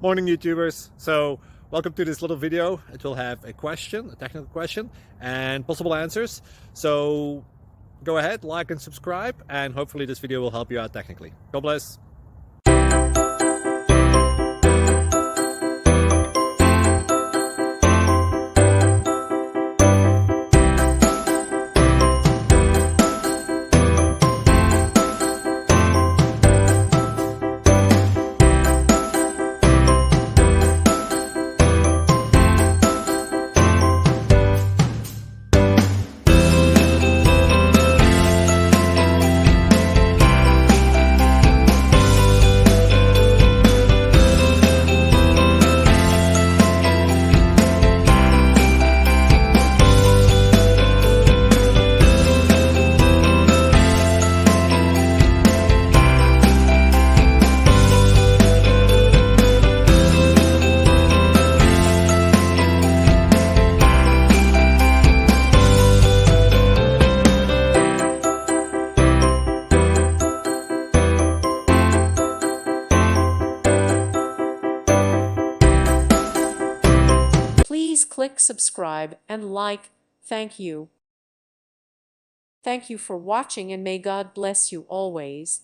Morning YouTubers. So welcome to this little video. It will have a question, a technical question, and possible answers. So go ahead, like and subscribe, and hopefully this video will help you out technically. God bless. Please click subscribe and like. Thank you. Thank you for watching, and may God bless you always.